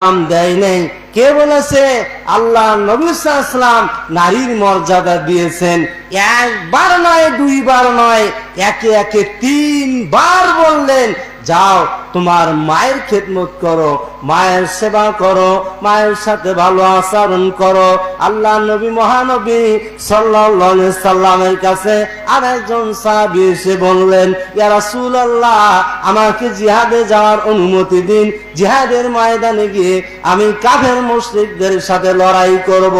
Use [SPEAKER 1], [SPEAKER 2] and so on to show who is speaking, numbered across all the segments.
[SPEAKER 1] দেয় নাই। কে বলেছে? আল্লাহ নবী সাল্লাল্লাহু আলাইহি ওয়াসাল্লাম নারীর মর্যাদা দিয়েছেন। একবার নয়, দুইবার নয়, একে একে 3 বার বললেন, যাও তোমার মায়ের খেদমত করো, মায়ের সেবা করো, মায়ের সাথে ভালো আচরণ করো। আল্লাহ নবী মহানবী সাল্লাল্লাহু আলাইহি সাল্লামের কাছে আরেকজন সাহাবী এসে বললেন, ইয়া রাসূলুল্লাহ, আমাকে জিহাদে যাওয়ার অনুমতি দিন। জিহাদের ময়দানে গিয়ে আমি কাফের মুশরিকদের সাথে লড়াই করব।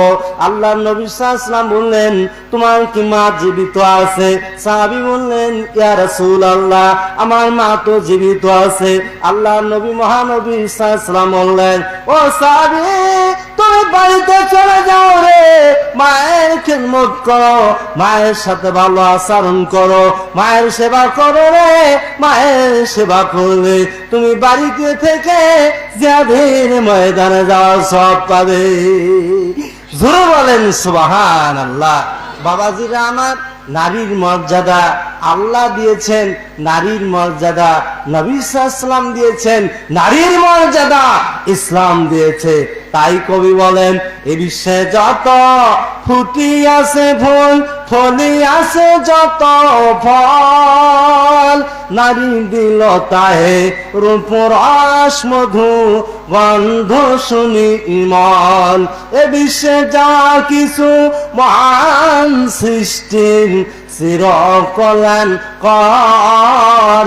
[SPEAKER 1] আল্লাহ নবী সাল্লাল্লাহু আলাইহি ওয়াসাল্লাম বললেন, তোমার কি মা জীবিত আছে? সাহাবী বললেন, ইয়া রাসূলুল্লাহ, আমার মা তো জীবিত আছে। আল্লাহ নবী মহানবী সাল্লাল্লাহু আলাইহি ওয়াসাল্লাম বললেন, ও সাহাবী, তুমি বাড়িতে চলে যাও রে, মায়ের খেদমত করো, মায়ের সাথে ভালো আচরণ করো, মায়ের সেবা করো রে। মায়ের সেবা করলে তুমি বাড়িতে থেকে জিহাদের ময়দানে যাওয়ার সব পাবে। জোরে বলেন সুবহানাল্লাহ। বাবাজিরা আমার, নারীর মর্যাদা আল্লাহ দিয়েছেন, নারীর মর্যাদা নবী সাল্লাল্লাহু আলাইহি ওয়াসাল্লাম দিয়েছেন, নারীর মর্যাদা ইসলাম দিয়েছে। তাই কবি বলেন, এ বিশ্বে যত ফুটি আছে ফুল, ফলি আছে যত ফল, নারী দিল তাহে রূপ রস মধু গন্ধ শুনি ইমন। এ বিশ্বে যা কিছু মহান সৃষ্টির চির কল্যাণ কর,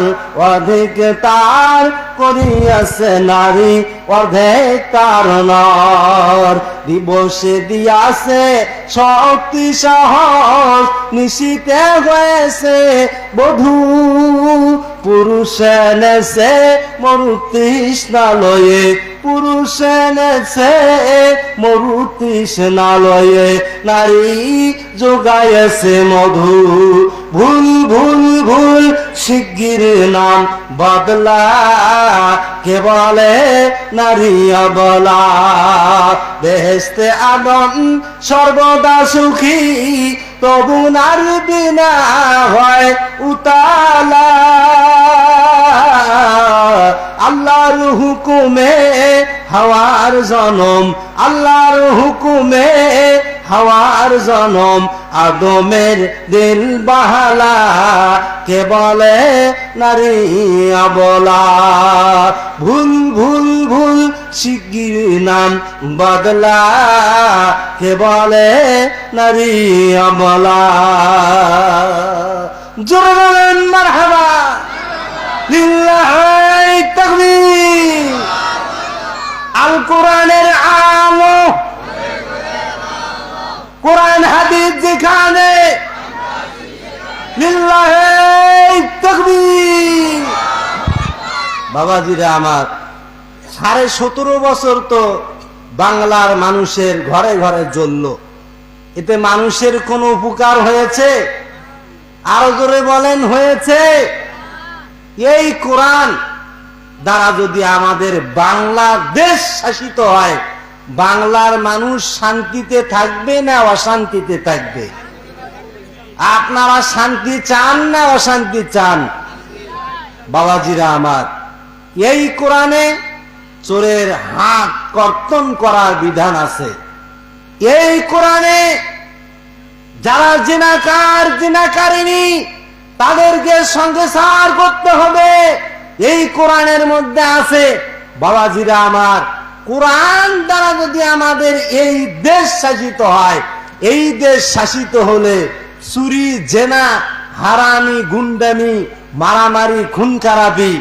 [SPEAKER 1] অধিক তার করিয়াছে নারী, অর্ধেক তার নর। দিবসে দিয়াছে শক্তি সাহস, নিশীতে হয়েছে বধূ, পুরুষে নেছে মরু তৃষ্ণালয়ে, পুরুষে নেছে মরু তৃষ্ণালয়ে, নারী যোগাইছে মধু। ভুল ভুল ভুল শিগগির নাম বদলা, কে বলে নারী অবলা। বেহেশতে আদম সর্বদা সুখী, তবু নারী বিনা হয় উতালা। আল্লাহর হুকুমে হাওয়ার জনম, আল্লাহর হুকুমে হাওয়ার জনম, আদমের দিল বাহালা, কে বলে নারী অবলা। ভুল ভুল ভুল শিগগির নাম বদলা, কে বলে নারী অবলা। জোরে বলেন মারহাবা, লিল্লাহি তাকবীর। আল কোরআনের আলো, কোরআন হাদিস যেখানে, লিল্লাহি তাকবীর। বাবাজিরা আমার, 17.5 বছর তো বাংলার মানুষের ঘরে ঘরে জ্বলল। এতে মানুষের কোনো উপকার হয়েছে? আরো জোরে বলেন, হয়েছে? এই কোরআন দ্বারা যদি আমাদের বাংলাদেশ শাসিত হয়, বাংলার মানুষ শান্তিতে থাকবে না অশান্তিতে থাকবে? আপনারা শান্তি চান না অশান্তি চান? বাবাজিরা আমার, এই কোরআনে চোরের হাত কর্তন করার বিধান আছে। এই কোরআনে যারা জিনাকার জিনাকারিনী তাদেরকে সংসার করতে হবে, এই কোরআনের মধ্যে আছে। বাবাজিরা আমার, কোরআন দ্বারা যদি আমাদের এই দেশ শাসিত হয়, এই দেশ শাসিত হলে চুরি জেনা হারামি গুন্ডামি মারামারি খুন খারাপি